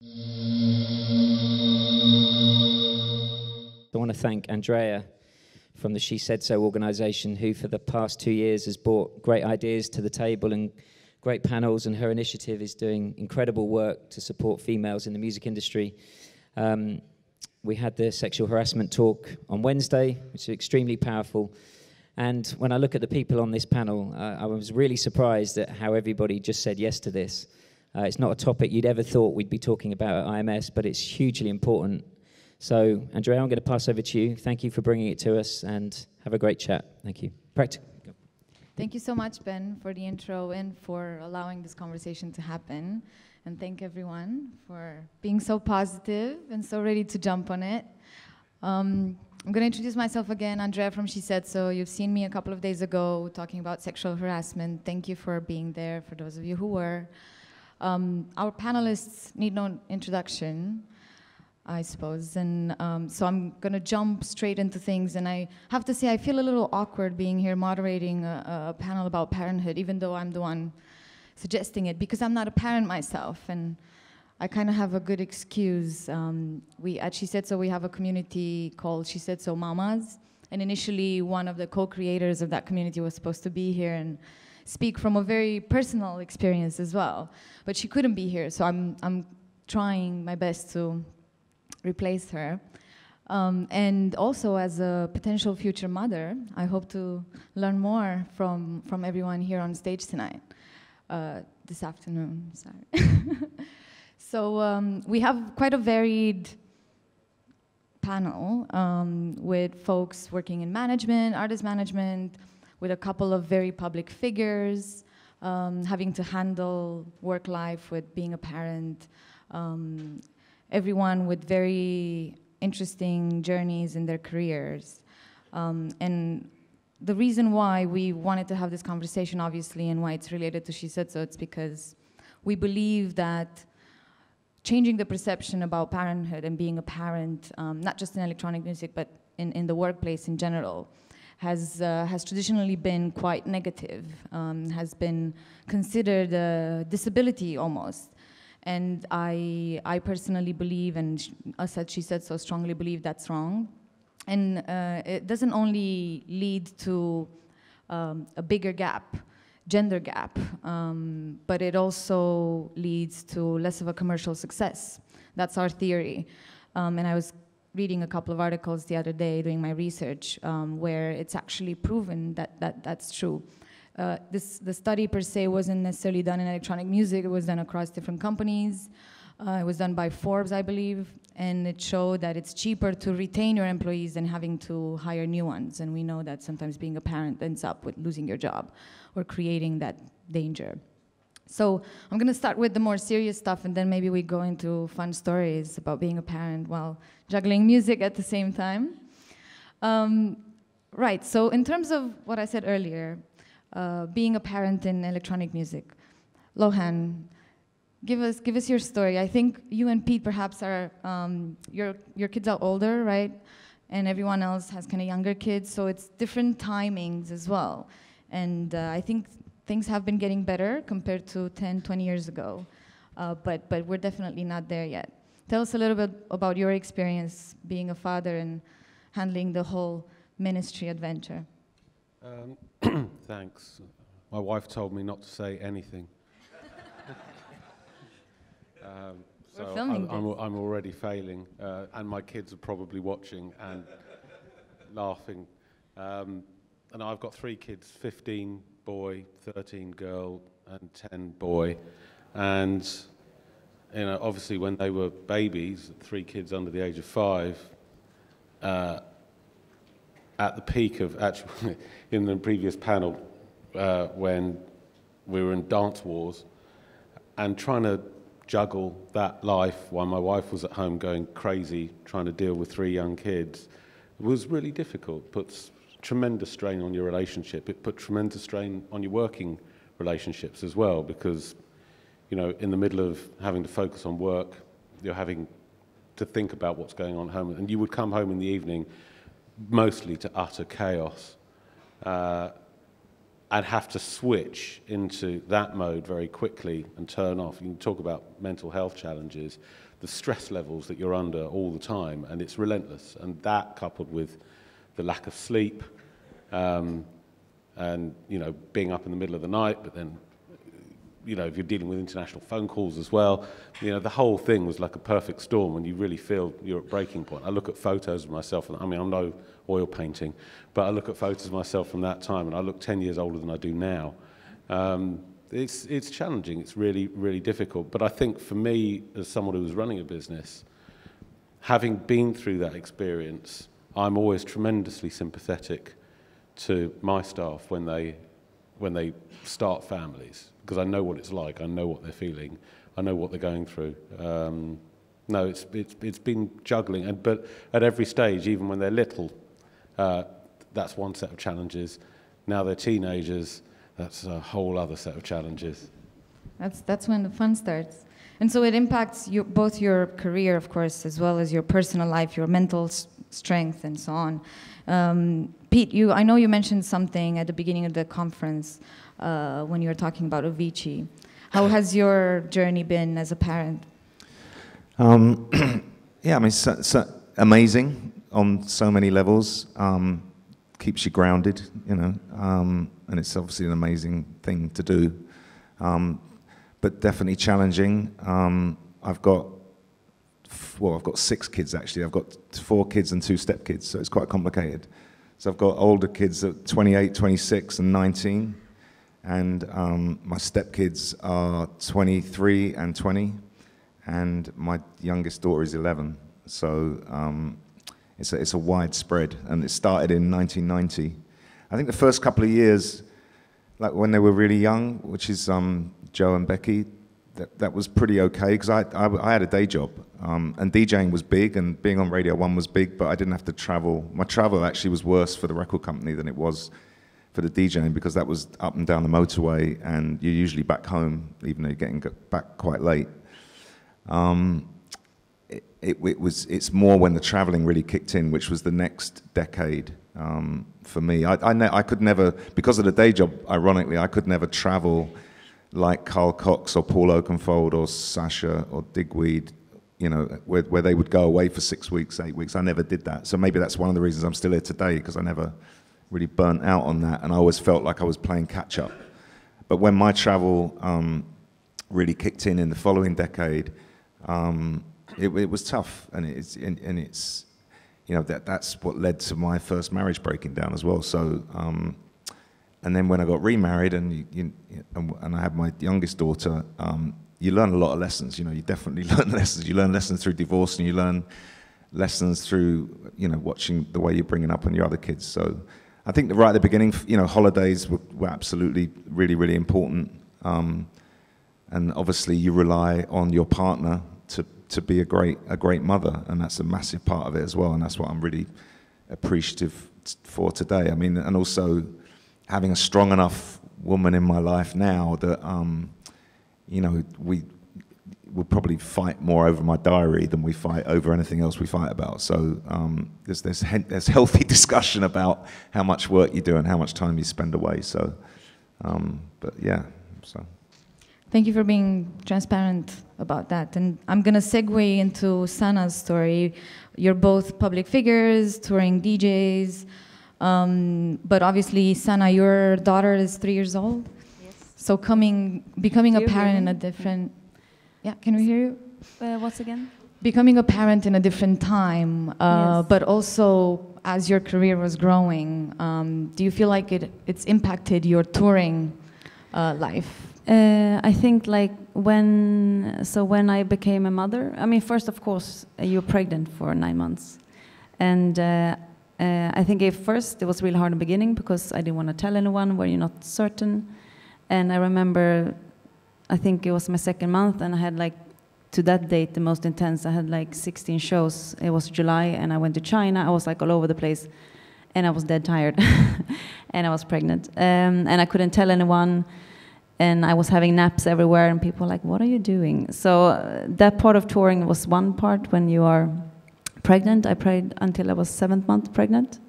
I want to thank Andreea from the SheSaid.So organization, who for the past 2 years has brought great ideas to the table and great panels, and her initiative is doing incredible work to support females in the music industry. We had the sexual harassment talk on Wednesday, which is extremely powerful. And when I look at the people on this panel, I was really surprised at how everybody just said yes to this. It's not a topic you'd ever thought we'd be talking about at IMS, but it's hugely important. So, Andreea, I'm going to pass over to you. Thank you for bringing it to us, and have a great chat. Thank you. Practical. Thank you so much, Ben, for the intro and for allowing this conversation to happen. And thank everyone for being so positive and so ready to jump on it. I'm going to introduce myself again, Andreea from SheSaid.So. You've seen me a couple of days ago talking about sexual harassment. Thank you for being there, for those of you who were. Our panelists need no introduction, I suppose, and so I'm going to jump straight into things. And I have to say, I feel a little awkward being here moderating a panel about parenthood, even though I'm the one suggesting it, because I'm not a parent myself, and I kind of have a good excuse. We at SheSaid.So we have a community called SheSaid.So Mamas, and initially one of the co-creators of that community was supposed to be here and speak from a very personal experience as well, but she couldn't be here, so I'm trying my best to replace her. And also, as a potential future mother, I hope to learn more from everyone here on stage tonight, this afternoon, sorry. So we have quite a varied panel with folks working in management, artist management, with a couple of very public figures, having to handle work life with being a parent, everyone with very interesting journeys in their careers. And the reason why we wanted to have this conversation, obviously, and why it's related to SheSaid.So, it's because we believe that changing the perception about parenthood and being a parent, not just in electronic music, but in the workplace in general, has traditionally been quite negative, has been considered a disability almost. And I personally believe, and us at SheSaid.So strongly believe that's wrong. And it doesn't only lead to a bigger gap, gender gap, but it also leads to less of a commercial success. That's our theory. And I was reading a couple of articles the other day doing my research where it's actually proven that that's true. The study per se wasn't necessarily done in electronic music, it was done across different companies. It was done by Forbes, I believe, and it showed that it's cheaper to retain your employees than having to hire new ones. And we know that sometimes being a parent ends up with losing your job or creating that danger. So I'm going to start with the more serious stuff, and then maybe we go into fun stories about being a parent while juggling music at the same time. Right, so in terms of what I said earlier, being a parent in electronic music, Lohan, give us your story. I think you and Pete perhaps are, your kids are older, right? And everyone else has kind of younger kids, so it's different timings as well. And I think things have been getting better compared to 10, 20 years ago, but we're definitely not there yet. Tell us a little bit about your experience being a father and handling the whole ministry adventure. Thanks. My wife told me not to say anything. We're filming I'm already failing, and my kids are probably watching and laughing. And I've got 3 kids, 15 boy, 13 girl, and 10 boy. And you know, obviously when they were babies, 3 kids under the age of 5, at the peak of, actually, in the previous panel, when we were in dance wars, and trying to juggle that life while my wife was at home going crazy, trying to deal with 3 young kids, was really difficult. Puts tremendous strain on your relationship. It put tremendous strain on your working relationships as well, because, you know, in the middle of having to focus on work, you're having to think about what's going on at home, and you would come home in the evening mostly to utter chaos, and have to switch into that mode very quickly and turn off. You can talk about mental health challenges. the stress levels that you're under all the time, and it's relentless. And that, coupled with the lack of sleep, and being up in the middle of the night, but then if you're dealing with international phone calls as well, the whole thing was like a perfect storm when you really feel you're at breaking point. I look at photos of myself, and I'm no oil painting, but I look at photos of myself from that time, and I look 10 years older than I do now. It's challenging. It's really, really difficult. But I think for me, as someone who was running a business, having been through that experience, I'm always tremendously sympathetic to my staff when they start families, because I know what it's like. I know what they're feeling. I know what they're going through. No, it's been juggling, but at every stage, even when they're little, that's one set of challenges. Now they're teenagers. That's a whole other set of challenges. That's when the fun starts. And so it impacts both your career, of course, as well as your personal life, your mental strength, and so on. Pete, I know you mentioned something at the beginning of the conference when you were talking about Avicii. How has your journey been as a parent? Yeah, I mean, so amazing on so many levels. Keeps you grounded, and it's obviously an amazing thing to do, but definitely challenging. I've got 6 kids actually. I've got 4 kids and 2 stepkids, so it's quite complicated. So I've got older kids at 28, 26, and 19, and my stepkids are 23 and 20, and my youngest daughter is 11. So it's a widespread, and it started in 1990. I think the first couple of years, like when they were really young, which is Joe and Becky, that was pretty okay, because I had a day job, and DJing was big, and being on Radio 1 was big, but I didn't have to travel. My travel actually was worse for the record company than it was for the DJing, because that was up and down the motorway, and you're usually back home, even though you're getting back quite late. It's more when the traveling really kicked in, which was the next decade for me. I could never, because of the day job, ironically, I could never travel like Carl Cox or Paul Oakenfold or Sasha or Digweed, where they would go away for 6 weeks, 8 weeks. I never did that. So maybe that's one of the reasons I'm still here today, because I never really burnt out on that, and I always felt like I was playing catch up. But when my travel really kicked in the following decade, it was tough, and it's that's what led to my first marriage breaking down as well. So, and then when I got remarried and I had my youngest daughter, you learn a lot of lessons. You definitely learn lessons. You learn lessons through divorce, and you learn lessons through watching the way you're bringing up on your other kids. So, I think that right at the beginning, holidays were absolutely really, really important, and obviously you rely on your partner to be a great mother, and that's a massive part of it as well, and that's what I'm really appreciative for today. I mean, and also having a strong enough woman in my life now that we will probably fight more over my diary than we fight over anything else we fight about. So there's healthy discussion about how much work you do and how much time you spend away. So, but yeah, so. Thank you for being transparent about that. And I'm going to segue into Sana's story. You're both public figures, touring DJs. But obviously, Sana, your daughter is 3 years old. Yes. So becoming a parent in a different... Yeah, can we hear you? What's again? Becoming a parent in a different time, Yes. but also as your career was growing, do you feel like it's impacted your touring life? I think like when I became a mother, I mean, first, of course, you're pregnant for 9 months. And I think at first it was really hard in the beginning because I didn't want to tell anyone where you're not certain. And I remember, I think it was my 2nd month, and I had like, to that date, the most intense, I had like 16 shows. It was July, and I went to China. I was like all over the place, and I was dead tired. And I was pregnant. And I couldn't tell anyone. And I was having naps everywhere, and people were like, what are you doing? So that part of touring was one part when you are pregnant. I prayed until I was 7th month pregnant.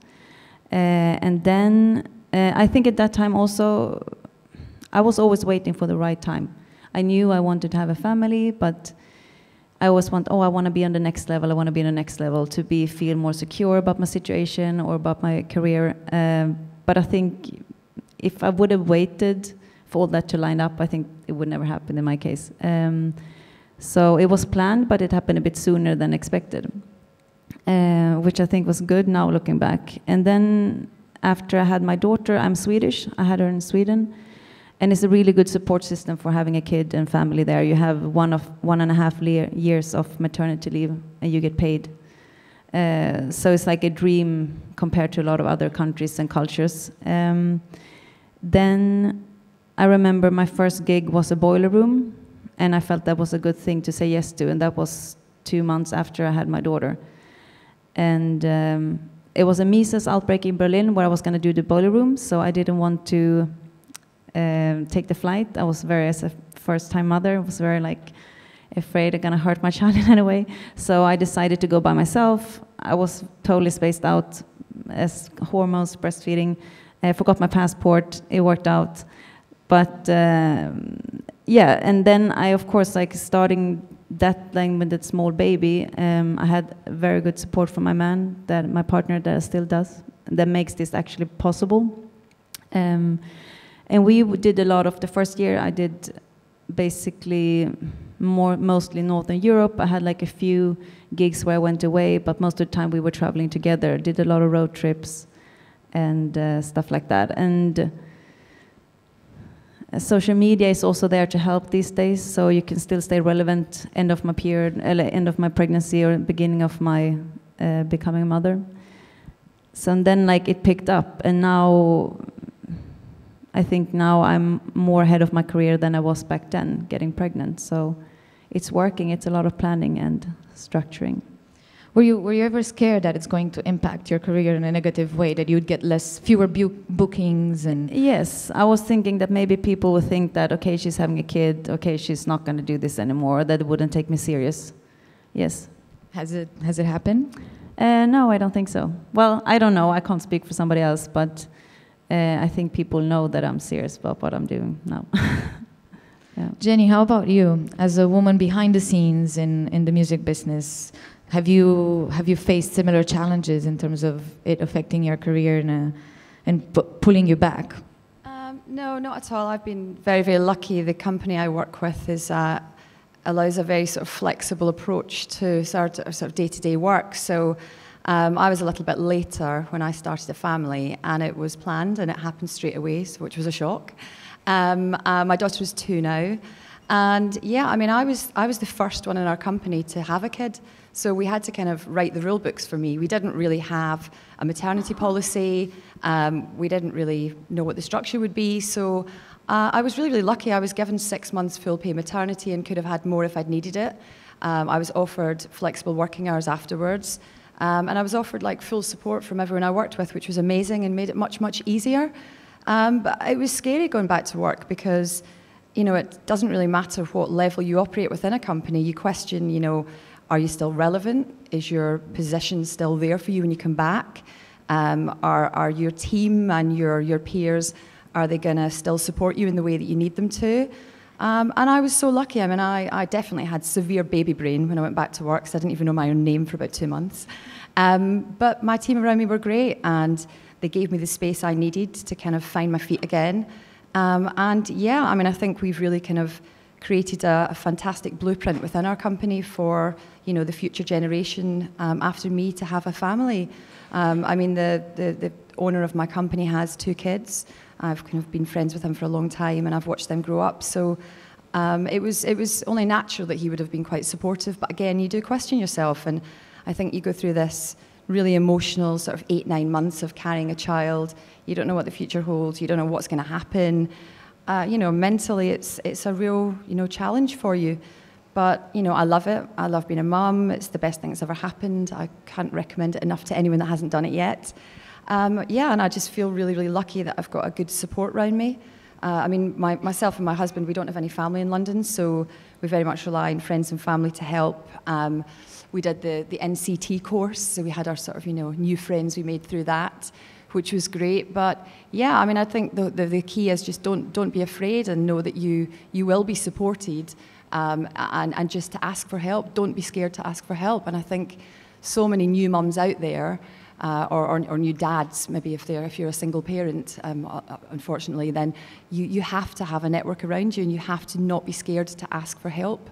And then I think at that time also, I was always waiting for the right time. I knew I wanted to have a family, but I always want, I want to be on the next level, I want to be on the next level, to feel more secure about my situation or about my career. But I think if I would have waited for all that to line up, I think it would never happen in my case. So it was planned, but it happened a bit sooner than expected, which I think was good now looking back. And then after I had my daughter, I'm Swedish, I had her in Sweden, and it's a really good support system for having a kid and family there. You have 1.5 years of maternity leave, and you get paid. So it's like a dream compared to a lot of other countries and cultures. Then I remember my first gig was a boiler room, and I felt that was a good thing to say yes to, and that was 2 months after I had my daughter. And it was a measles outbreak in Berlin where I was going to do the boiler room, so I didn't want to take the flight. I was as a first-time mother, I was very afraid I'm going to hurt my child in any way. So I decided to go by myself. I was totally spaced out as hormones, breastfeeding. I forgot my passport. It worked out. But yeah, and then I, of course, starting that with that small baby, I had very good support from my man, my partner that still does, that makes this actually possible. And we did a lot of the first year. I did basically mostly Northern Europe. I had a few gigs where I went away, but most of the time we were traveling together. Did a lot of road trips and stuff like that. And social media is also there to help these days, so you can still stay relevant end of my period, end of my pregnancy or beginning of my becoming a mother. So then it picked up, and now I think now I'm more ahead of my career than I was back then, getting pregnant. So it's working. It's a lot of planning and structuring. Were you ever scared that it's going to impact your career in a negative way, that you'd get fewer bookings? And yes, I was thinking that maybe people would think that, okay, she's having a kid, okay, she's not going to do this anymore, that it wouldn't take me serious. Yes. Has it happened? No, I don't think so. Well, I don't know. I can't speak for somebody else, but I think people know that I'm serious about what I'm doing now. Yeah. Jenni, how about you? As a woman behind the scenes in the music business, have you faced similar challenges in terms of it affecting your career and pulling you back? No, not at all. I've been very, very lucky. The company I work with allows a very sort of flexible approach to sort of day-to-day work. So I was a little bit later when I started a family, and it was planned and it happened straight away, which was a shock. My daughter is 2 now, and yeah, I mean, I was the first one in our company to have a kid, so we had to kind of write the rule books for me. We didn't really have a maternity policy. We didn't really know what the structure would be, so I was really, really lucky. I was given 6 months full pay maternity and could have had more if I'd needed it. I was offered flexible working hours afterwards. And I was offered full support from everyone I worked with, which was amazing and made it much, much easier. But it was scary going back to work because, it doesn't really matter what level you operate within a company. You question, are you still relevant? Is your position still there for you when you come back? Are your team and your peers, are they going to still support you in the way that you need them to? And I was so lucky. I mean, I definitely had severe baby brain when I went back to work, so I didn't even know my own name for about 2 months. But my team around me were great, and they gave me the space I needed to kind of find my feet again. And yeah, I mean, I think we've really kind of created a fantastic blueprint within our company for, the future generation after me to have a family. I mean, the owner of my company has 2 kids. I've kind of been friends with him for a long time, and I've watched them grow up. So it was only natural that he would have been quite supportive. But again, you do question yourself, and I think you go through this really emotional sort of 8-9 months of carrying a child. You don't know what the future holds. You don't know what's going to happen. Mentally, it's a real challenge for you. But I love it. I love being a mum. It's the best thing that's ever happened. I can't recommend it enough to anyone that hasn't done it yet. Yeah, and I just feel really, really lucky that I've got a good support around me. I mean, myself and my husband, we don't have any family in London, so we very much rely on friends and family to help. We did the NCT course, so we had our sort of, new friends we made through that, which was great. But yeah, I mean, I think the key is just don't be afraid and know that you will be supported. and just to ask for help. Don't be scared to ask for help. And I think so many new mums out there, or new dads, maybe if you're a single parent, unfortunately, then you have to have a network around you, and you have to not be scared to ask for help.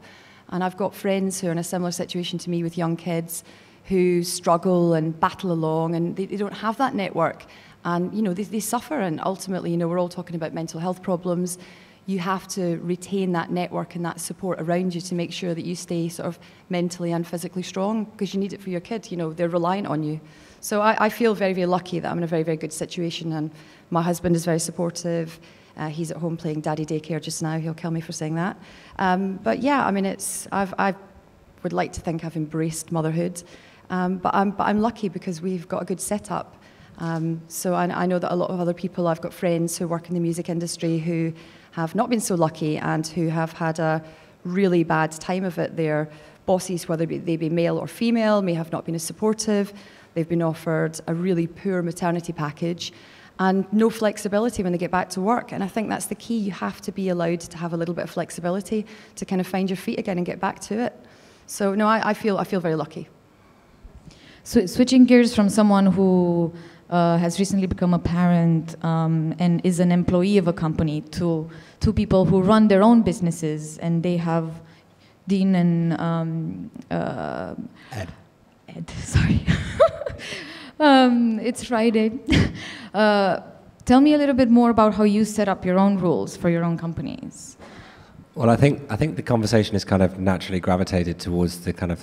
And I've got friends who are in a similar situation to me with young kids who struggle and battle along, and they don't have that network. And, you know, they suffer, and ultimately, you know, we're all talking about mental health problems. You have to retain that network and that support around you to make sure that you stay sort of mentally and physically strong, because you need it for your kid. You know, they're reliant on you. So I feel very, very lucky that I'm in a very, very good situation, and my husband is very supportive. He's at home playing daddy daycare just now. He'll kill me for saying that. But yeah, I mean, I would like to think I've embraced motherhood, but I'm lucky because we've got a good setup. So I know that a lot of other people, I've got friends who work in the music industry who have not been so lucky and who have had a really bad time of it. Their bosses, whether they be male or female, may have not been as supportive. They've been offered a really poor maternity package and no flexibility when they get back to work. And I think that's the key. You have to be allowed to have a little bit of flexibility to kind of find your feet again and get back to it. So no, I feel very lucky. So switching gears from someone who has recently become a parent and is an employee of a company to people who run their own businesses, and they have Dean and Ed, sorry. It's Friday. Tell me a little bit more about how you set up your own rules for your own companies. Well, I think the conversation is kind of naturally gravitated towards the kind of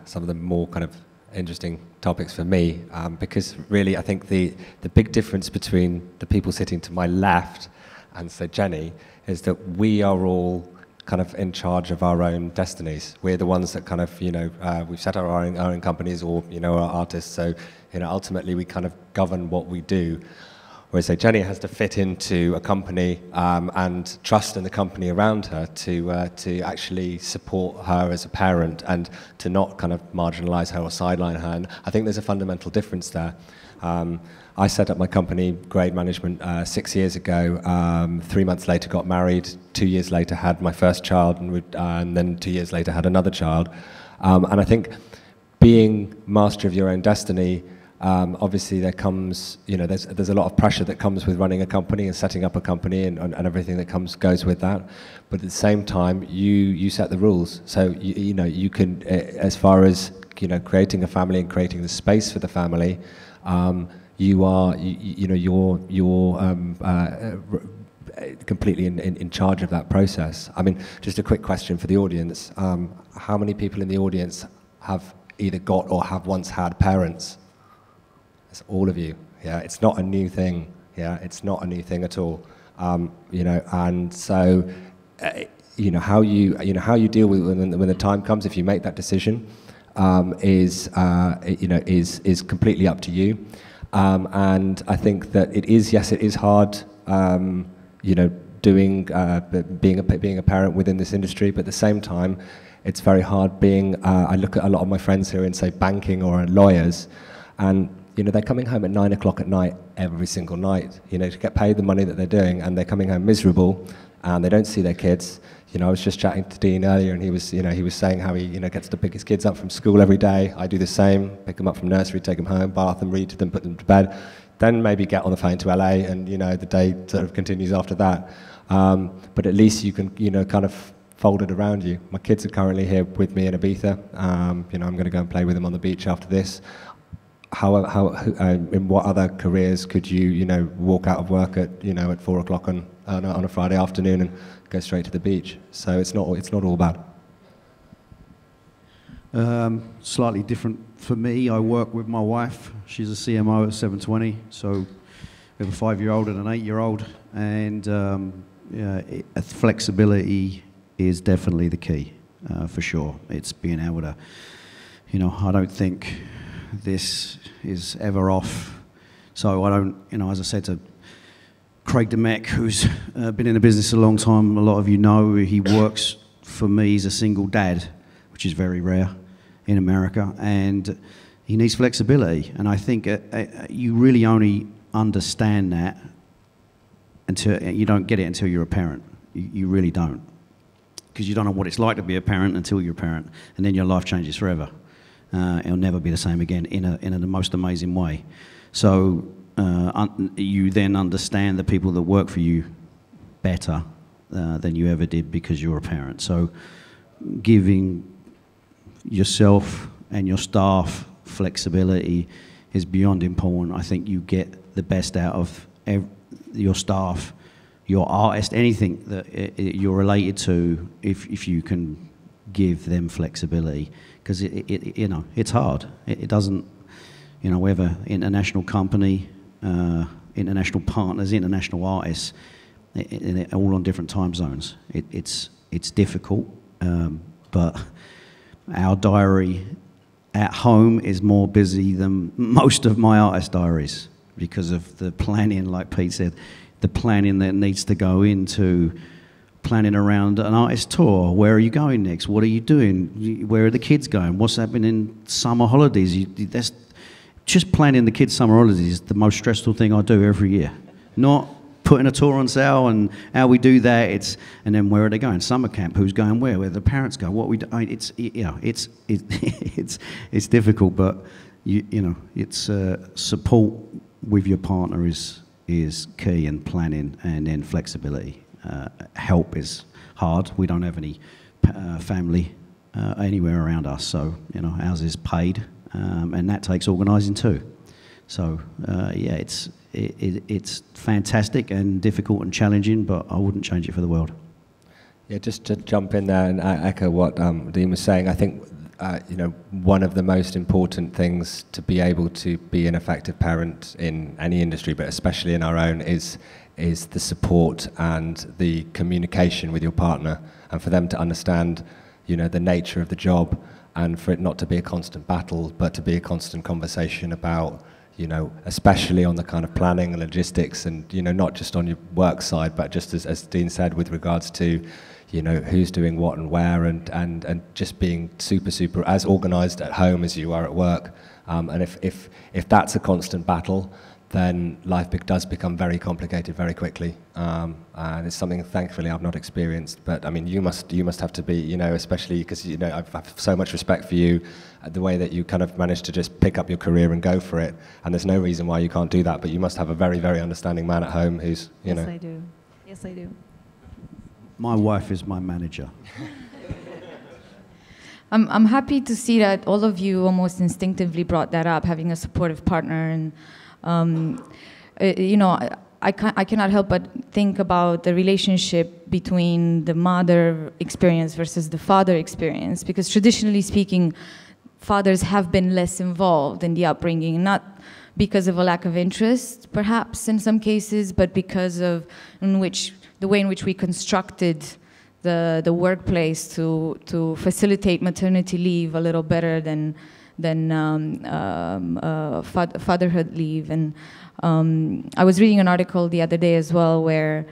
some of the more kind of interesting topics for me, because really I think the big difference between the people sitting to my left and say Jenni is that we are all kind of in charge of our own destinies. We're the ones that kind of, you know, we've set our own companies, or, you know, are artists, so, you know, ultimately we kind of govern what we do. Whereas, say, Jenni has to fit into a company and trust in the company around her to actually support her as a parent and to not kind of marginalise her or sideline her. And I think there's a fundamental difference there. I set up my company, Grade Management, 6 years ago. 3 months later, got married. 2 years later, had my first child, and then 2 years later, had another child. And I think being master of your own destiny, obviously there comes, you know, there's a lot of pressure that comes with running a company and setting up a company and everything that goes with that. But at the same time, you set the rules. So you know, you can, as far as, you know, creating a family and creating the space for the family, you are, you know, you're completely in charge of that process. I mean, just a quick question for the audience: how many people in the audience have either got or have once had parents? It's all of you. Yeah, it's not a new thing. Yeah, it's not a new thing at all. You know, and so you know how you deal with it when the time comes, if you make that decision, is completely up to you. And I think that it is hard. You know, being a parent within this industry, but at the same time, it's very hard being. I look at a lot of my friends who are in, say, banking or lawyers, and you know, they're coming home at 9 o'clock at night every single night, you know, to get paid the money that they're doing, and they're coming home miserable, and they don't see their kids. You know, I was just chatting to Dean earlier, and he was saying how he, you know, gets to pick his kids up from school every day. I do the same, pick them up from nursery, take them home, bath them, read to them, put them to bed, then maybe get on the phone to LA, and, you know, the day sort of continues after that. But at least you can, you know, kind of fold it around you. My kids are currently here with me in Ibiza. You know, I'm going to go and play with them on the beach after this. In what other careers could you, you know, walk out of work at, you know, at 4 o'clock on a Friday afternoon and go straight to the beach? So it's not all bad. Slightly different for me. I work with my wife. She's a CMO at 720. So we have a 5-year-old and an 8-year-old, and flexibility is definitely the key, for sure. It's being able to, you know, I don't think this is ever off. So I don't, you know, as I said to Craig DeMeck, who's been in the business a long time, a lot of you know, he works for me. He's a single dad, which is very rare in America, and he needs flexibility. And I think you really only understand that until you don't get it until you're a parent. You really don't. because you don't know what it's like to be a parent until you're a parent, and then your life changes forever. It'll never be the same again in the most amazing way. So you then understand the people that work for you better than you ever did because you're a parent. So giving yourself and your staff flexibility is beyond important. I think you get the best out of your staff, your artist, anything that you're related to, if you can give them flexibility, because you know, it's hard. It doesn't, you know, we have an international company, international partners, international artists, all on different time zones. It's difficult, but our diary at home is more busy than most of my artist diaries because of the planning, like Pete said, the planning that needs to go into planning around an artist tour. Where are you going next? What are you doing? Where are the kids going? What's happening in summer holidays? That's just planning the kids' summer holidays is the most stressful thing I do every year. Not putting a tour on sale and how we do that. And then where are they going? Summer camp. Who's going where? Where the parents go? What we do? I mean, it's difficult, but you know, it's support with your partner is key, and planning, and then flexibility. Help is hard. We don't have any family anywhere around us, so you know, ours is paid, and that takes organising too. So yeah, it's fantastic and difficult and challenging, but I wouldn't change it for the world. Yeah, just to jump in there and echo what Dean was saying, I think you know, one of the most important things to be able to be an effective parent in any industry, but especially in our own, is the support and the communication with your partner, and for them to understand, you know, the nature of the job, and for it not to be a constant battle, but to be a constant conversation about, you know, especially on the kind of planning and logistics, and, you know, not just on your work side, but just as Dean said, with regards to, you know, who's doing what and where, and just being super as organised at home as you are at work. And if that's a constant battle, then life does become very complicated very quickly. And it's something, thankfully, I've not experienced. But I mean, you must have to be, you know, especially because, you know, I have so much respect for you, the way that you kind of managed to just pick up your career and go for it. And there's no reason why you can't do that. But you must have a very, very understanding man at home who's, you know. Yes, I do. Yes, I do. My wife is my manager. I'm happy to see that all of you almost instinctively brought that up, having a supportive partner. And, you know, I cannot help but think about the relationship between the mother experience versus the father experience, because traditionally speaking, fathers have been less involved in the upbringing, not because of a lack of interest, perhaps in some cases, but because of the way in which we constructed the workplace to facilitate maternity leave a little better than fatherhood leave. And I was reading an article the other day as well where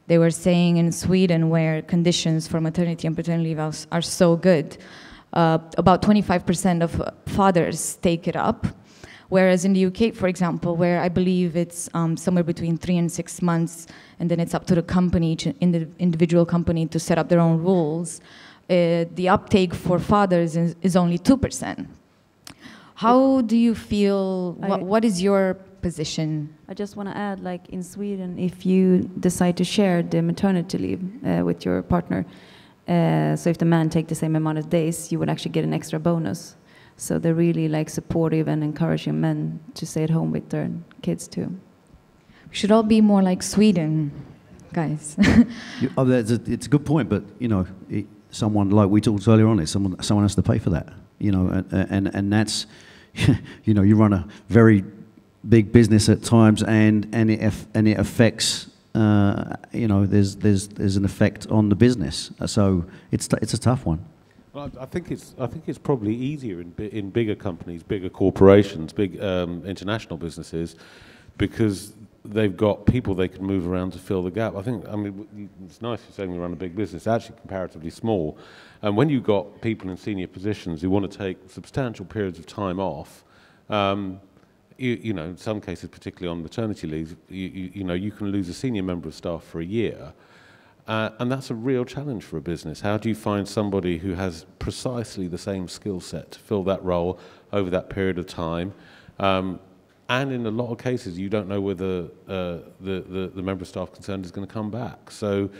they were saying in Sweden, where conditions for maternity and paternity leave are so good, about 25% of fathers take it up. Whereas in the UK, for example, where I believe it's somewhere between 3 and 6 months, and then it's up to the company, in the individual company, to set up their own rules, the uptake for fathers is only 2%. How do you feel? What is your position? I just want to add, like in Sweden, if you decide to share the maternity leave with your partner, so if the man takes the same amount of days, you would actually get an extra bonus. So they're really like supportive and encouraging men to stay at home with their kids too. We should all be more like Sweden, guys. It's a good point, but you know, someone like we talked earlier on, someone has to pay for that. You know, and that's, you know, you run a very big business at times, and it affects. You know, there's an effect on the business. So it's a tough one. Well, I think it's probably easier in bigger companies, bigger corporations, big international businesses, because they've got people they can move around to fill the gap. I mean, it's nice you're saying we run a big business. It's actually comparatively small, and when you've got people in senior positions who want to take substantial periods of time off, you know, in some cases, particularly on maternity leave, you know, you can lose a senior member of staff for a year. And that's a real challenge for a business. How do you find somebody who has precisely the same skill set to fill that role over that period of time? And in a lot of cases, you don't know whether the member of staff concerned is going to come back. So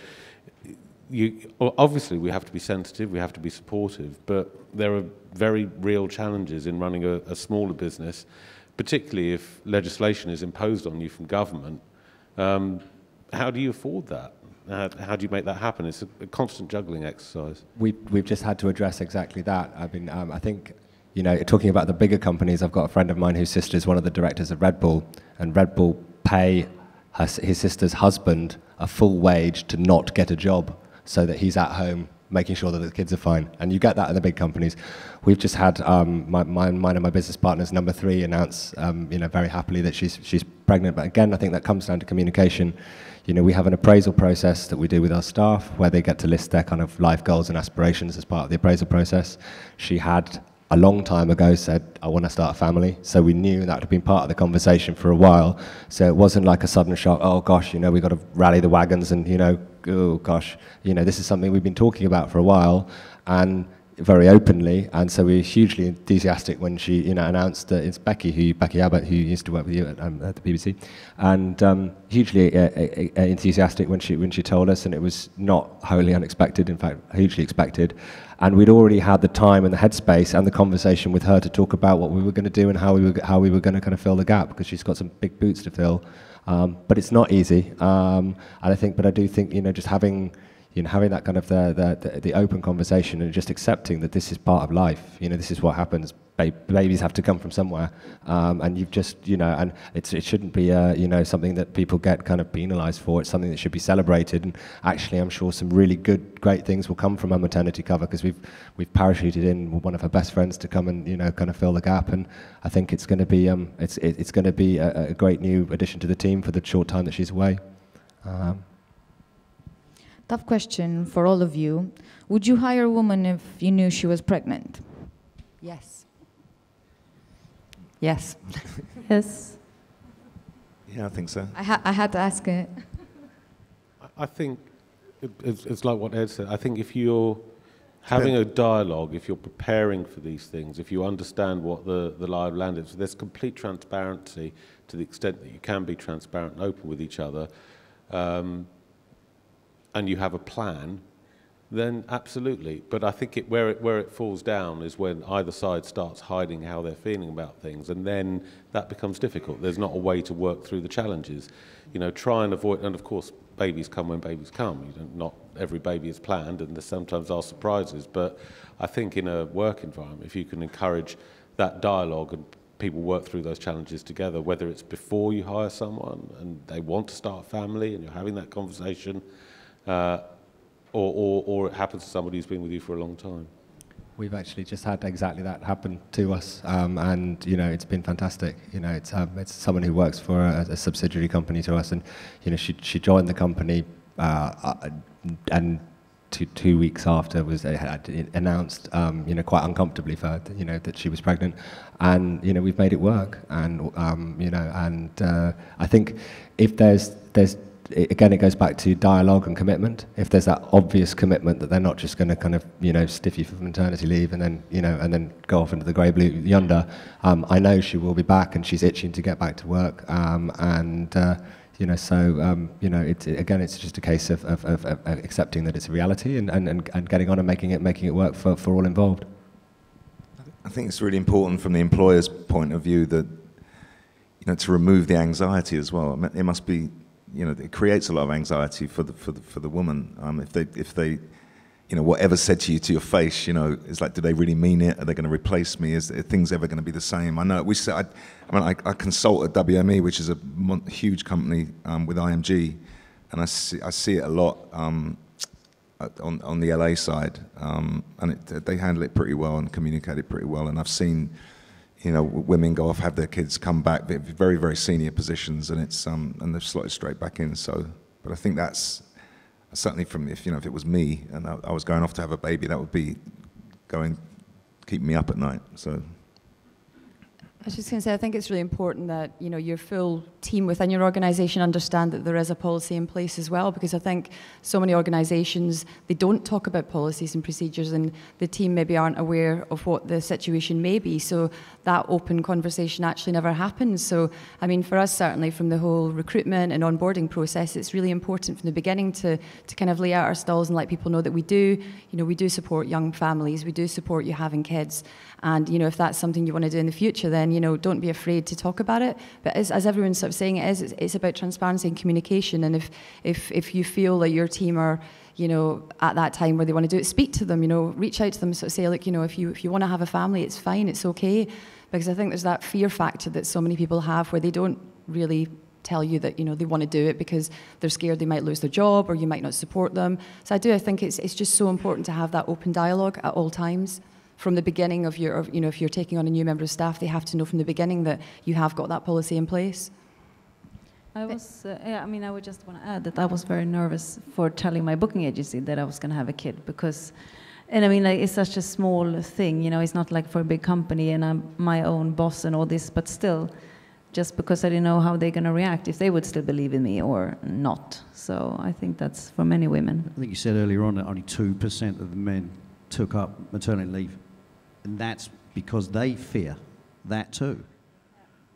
obviously we have to be sensitive, we have to be supportive, but there are very real challenges in running a smaller business, particularly if legislation is imposed on you from government. How do you afford that? How do you make that happen? It's a constant juggling exercise. We've just had to address exactly that. I mean, I think, you know, talking about the bigger companies, I've got a friend of mine whose sister is one of the directors of Red Bull, and Red Bull pay his sister's husband a full wage to not get a job so that he's at home making sure that the kids are fine. And you get that in the big companies. We've just had mine and my business partner's number 3 announce, you know, very happily that she's pregnant. But again, I think that comes down to communication. You know, we have an appraisal process that we do with our staff where they get to list their kind of life goals and aspirations as part of the appraisal process. She had a long time ago said, I want to start a family. So we knew that had been part of the conversation for a while. So it wasn't like a sudden shock, oh gosh, you know, we've got to rally the wagons and, you know, oh gosh, you know, this is something we've been talking about for a while and very openly. And so we were hugely enthusiastic when she, you know, announced that it's Becky Abbott, who used to work with you at the BBC, and hugely enthusiastic when she told us, and it was not wholly unexpected, in fact, hugely expected. And we'd already had the time and the headspace and the conversation with her to talk about what we were going to do and how we were going to kind of fill the gap, because she's got some big boots to fill. But it's not easy. And I do think, you know, just having that kind of the open conversation and just accepting that this is part of life. You know, this is what happens. Babies have to come from somewhere, and you've just, you know, and it shouldn't be, you know, something that people get kind of penalised for. It's something that should be celebrated. And actually, I'm sure some really great things will come from our maternity cover, because we've parachuted in one of her best friends to come and, you know, kind of fill the gap. And I think it's going to be it's going to be a great new addition to the team for the short time that she's away. Tough question for all of you. Would you hire a woman if you knew she was pregnant? Yes. Yes. Yes. Yeah, I think so. I had to ask it. I think it's like what Ed said. I think if you're having a dialogue, if you're preparing for these things, if you understand what the lie of land is, there's complete transparency to the extent that you can be transparent and open with each other, and you have a plan, then absolutely. But I think where it falls down is when either side starts hiding how they're feeling about things, and then that becomes difficult. There's not a way to work through the challenges. You know, try and avoid, and of course, babies come when babies come. Not every baby is planned, and there sometimes are surprises. But I think in a work environment, if you can encourage that dialogue and people work through those challenges together, whether it's before you hire someone and they want to start a family and you're having that conversation, or it happens to somebody who's been with you for a long time. We've actually just had exactly that happen to us, and you know, it's been fantastic. You know, it's someone who works for a subsidiary company to us, and you know, she joined the company, and 2 weeks after was announced, you know, quite uncomfortably for her, you know, that she was pregnant, and you know, we've made it work, and you know, and I think if there's again, it goes back to dialogue and commitment. If there's that obvious commitment that they're not just going to kind of, you know, stiff you for maternity leave and then, you know, and then go off into the grey blue yonder, I know she will be back and she's itching to get back to work. You know, so you know, it's just a case of accepting that it's a reality and getting on and making it work for all involved. I think it's really important from the employer's point of view that, you know, to remove the anxiety as well. I mean, it must be, you know, it creates a lot of anxiety for the woman. If they, you know, whatever's said to you to your face, you know, it's like, do they really mean it? Are they going to replace me? Are things ever going to be the same? I know. I consult at WME, which is a huge company with IMG, and I see it a lot on the LA side, and they handle it pretty well and communicate it pretty well. And I've seen, you know, women go off, have their kids come back, they're very, very senior positions, and it's and they've slotted straight back in. So, but I think that's certainly if it was me and I was going off to have a baby, that would be keep me up at night. So, was just going to say, I think it's really important that, you know, your full team within your organisation understand that there is a policy in place as well, because I think so many organisations, they don't talk about policies and procedures, and the team maybe aren't aware of what the situation may be, so that open conversation actually never happens. So, I mean, for us, certainly from the whole recruitment and onboarding process, it's really important from the beginning to kind of lay out our stalls and let people know that we do, you know, we do support young families, we do support you having kids. And, you know, if that's something you want to do in the future, then, you know, don't be afraid to talk about it. But as everyone's sort of saying it is, it's about transparency and communication. And if you feel that your team are, you know, at that time where they want to do it, speak to them, you know, reach out to them, sort of say, like, you know, if you want to have a family, it's fine, it's okay. Because I think there's that fear factor that so many people have where they don't really tell you that, you know, they want to do it because they're scared they might lose their job or you might not support them. So I think it's just so important to have that open dialogue at all times. From the beginning of your, you know, if you're taking on a new member of staff, they have to know from the beginning that you have got that policy in place. I was, I mean, I would just want to add that I was very nervous for telling my booking agency that I was going to have a kid because, and I mean, like, it's such a small thing, you know, it's not like for a big company and I'm my own boss and all this, but still, just because I didn't know how they're going to react, if they would still believe in me or not. So I think that's for many women. I think you said earlier on that only 2% of the men took up maternity leave. And that's because they fear that too.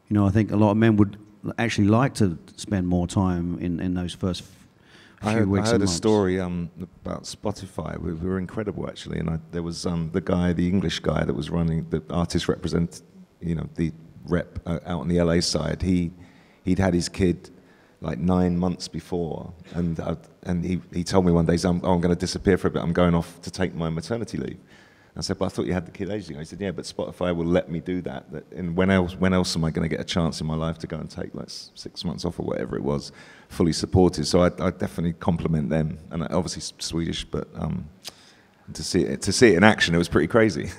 You know, I think a lot of men would actually like to spend more time in those first few weeks. I heard and a months. story about Spotify. We were incredible, actually. And there was the English guy that was running the artist the rep out on the LA side. He'd had his kid like 9 months before, and he told me one day, I'm going to disappear for a bit. I'm going off to take my maternity leave. I said, but I thought you had the kid ages ago. He said, yeah, but Spotify will let me do that. And when else am I going to get a chance in my life to go and take like 6 months off or whatever it was, fully supported? So I definitely compliment them. And obviously Swedish, but to see it in action, it was pretty crazy.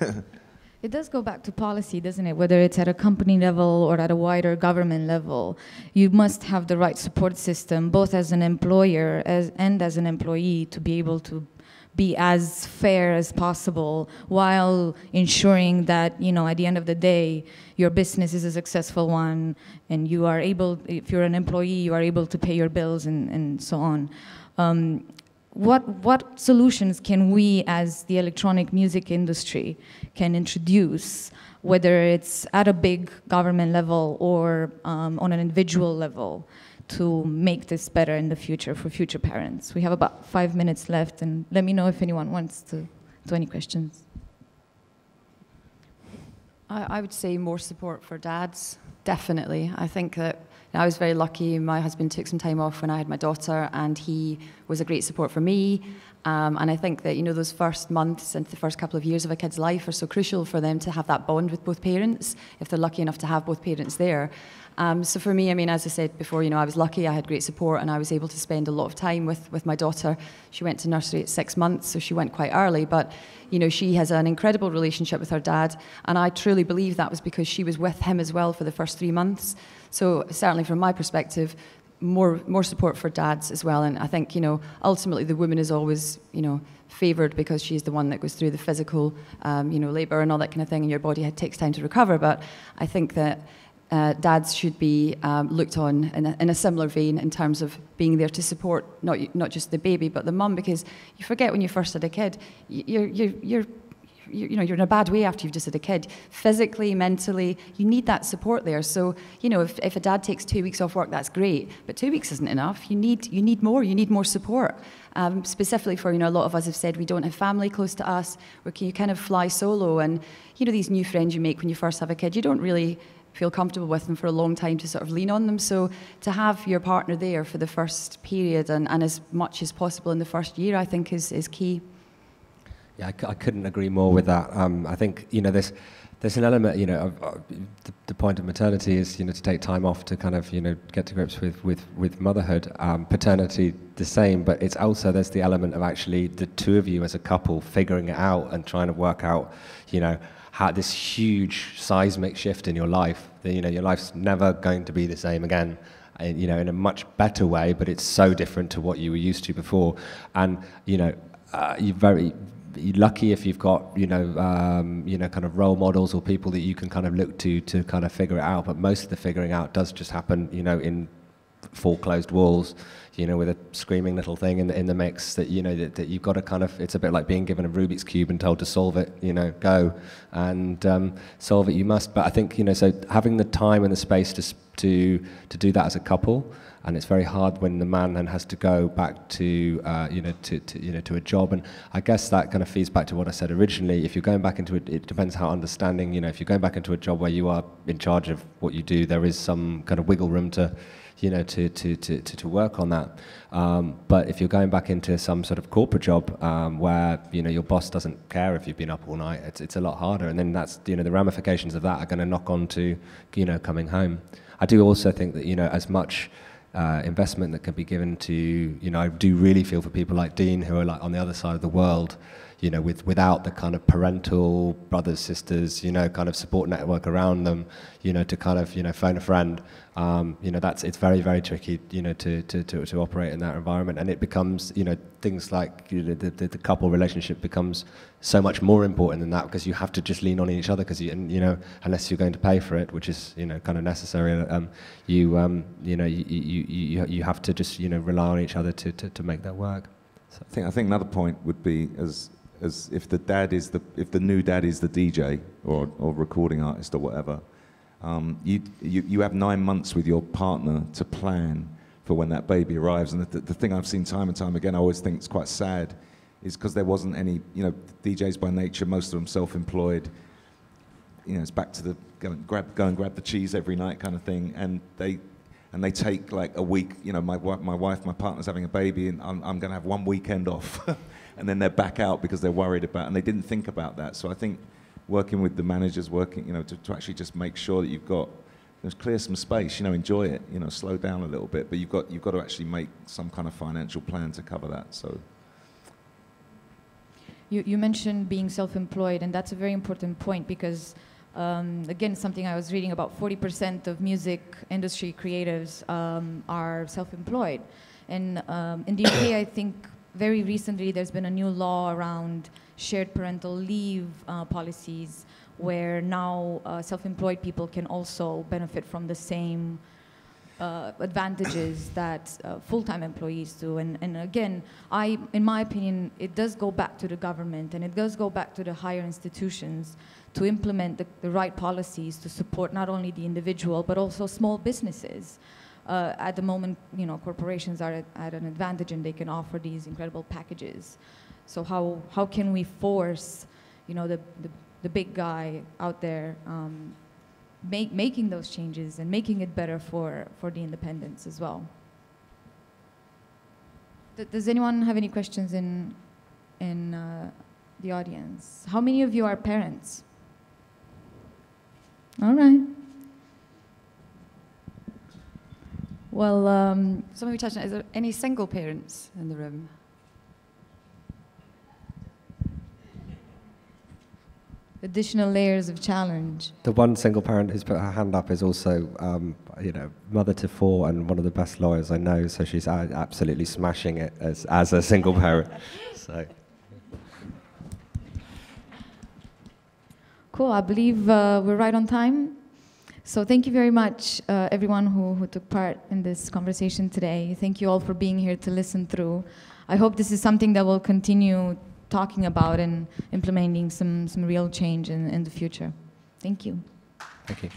It does go back to policy, doesn't it? Whether it's at a company level or at a wider government level, you must have the right support system, both as an employer and as an employee, to be able to be as fair as possible while ensuring that, you know, at the end of the day, your business is a successful one and you are able, if you're an employee, you are able to pay your bills and so on. What solutions can we as the electronic music industry can introduce, whether it's at a big government level or on an individual level, to make this better in the future for future parents? We have about 5 minutes left, and let me know if anyone wants to any questions. I would say more support for dads, definitely. I think that I was very lucky. My husband took some time off when I had my daughter, and he was a great support for me. And I think that, you know, those first months and the first couple of years of a kid's life are so crucial for them to have that bond with both parents, if they're lucky enough to have both parents there. So for me, I mean, as I said before, you know, I was lucky, I had great support, and I was able to spend a lot of time with my daughter. She went to nursery at 6 months, so she went quite early, but, you know, she has an incredible relationship with her dad, and I truly believe that was because she was with him as well for the first 3 months. So certainly from my perspective, more support for dads as well. And I think, you know, ultimately the woman is always, you know, favoured because she's the one that goes through the physical, you know, labour and all that kind of thing, and your body takes time to recover. But I think that dads should be looked on in a similar vein in terms of being there to support not just the baby but the mum, because you forget when you first had a kid, you're in a bad way after you've just had a kid. Physically, mentally, you need that support there. So, you know, if a dad takes 2 weeks off work, that's great, but 2 weeks isn't enough. You need more support. Specifically for, you know, a lot of us have said we don't have family close to us, where you kind of fly solo, and, you know, these new friends you make when you first have a kid, you don't really feel comfortable with them for a long time to sort of lean on them. So to have your partner there for the first period and as much as possible in the first year, I think is key. Yeah, I couldn't agree more with that. I think, you know, there's an element, you know, the point of maternity is, you know, to take time off to kind of, you know, get to grips with motherhood. Paternity, the same, but it's also, there's the element of actually the two of you as a couple figuring it out and trying to work out, you know, how this huge seismic shift in your life, you know, your life's never going to be the same again, you know, in a much better way, but it's so different to what you were used to before. And, you know, you very you're lucky if you've got, kind of role models or people that you can kind of look to kind of figure it out. But most of the figuring out does just happen, in four closed walls, with a screaming little thing in the mix that, that you've got to kind of, it's a bit like being given a Rubik's Cube and told to solve it, go and solve it you must. But I think, so having the time and the space to do that as a couple, and it's very hard when the man then has to go back to to a job. And I guess that kind of feeds back to what I said originally. If you're going back into it depends how understanding, if you're going back into a job where you are in charge of what you do, there is some kind of wiggle room to work on that. But if you're going back into some sort of corporate job where your boss doesn't care if you've been up all night, it's a lot harder. And then that's the ramifications of that are going to knock on to coming home. I do also think that as much investment that can be given to I do really feel for people like Dean who are like on the other side of the world, without the kind of parental brothers, sisters, kind of support network around them, to kind of, phone a friend, it's very, very tricky, to operate in that environment. And it becomes, things like the couple relationship becomes so much more important than that, because you have to just lean on each other, because unless you're going to pay for it, which is, kind of necessary, you have to just, rely on each other to make that work. So. I think another point would be as if the new dad is the DJ or recording artist or whatever, you have 9 months with your partner to plan for when that baby arrives. And the thing I've seen time and time again, I always think it's quite sad, is because there wasn't any, DJs by nature, most of them self-employed, it's back to the go and grab the cheese every night kind of thing, and they take like a week, my partner's having a baby, and I'm going to have 1 weekend off. And then they're back out because they're worried about, and they didn't think about that. So I think working with the managers, to actually just make sure that you've got, clear some space, enjoy it, slow down a little bit, but you've got to actually make some kind of financial plan to cover that. So. You mentioned being self-employed, and that's a very important point because, again, something I was reading about 40% of music industry creatives are self-employed. And in the UK, I think very recently there's been a new law around shared parental leave policies, where now self-employed people can also benefit from the same advantages that full-time employees do. And again, in my opinion, it does go back to the government, and it does go back to the higher institutions to implement the right policies to support not only the individual, but also small businesses. At the moment, corporations are at an advantage, and they can offer these incredible packages. So how can we force, the big guy out there making those changes and making it better for the independents as well? Does anyone have any questions in the audience? How many of you are parents? All right. Well, some of you touched on it. Is there any single parents in the room? Additional layers of challenge. The one single parent who's put her hand up is also, mother to 4 and one of the best lawyers I know. So she's absolutely smashing it as a single parent. So. Cool. I believe we're right on time. So thank you very much, everyone who took part in this conversation today. Thank you all for being here to listen through. I hope this is something that we'll continue talking about and implementing some real change in the future. Thank you. Thank you.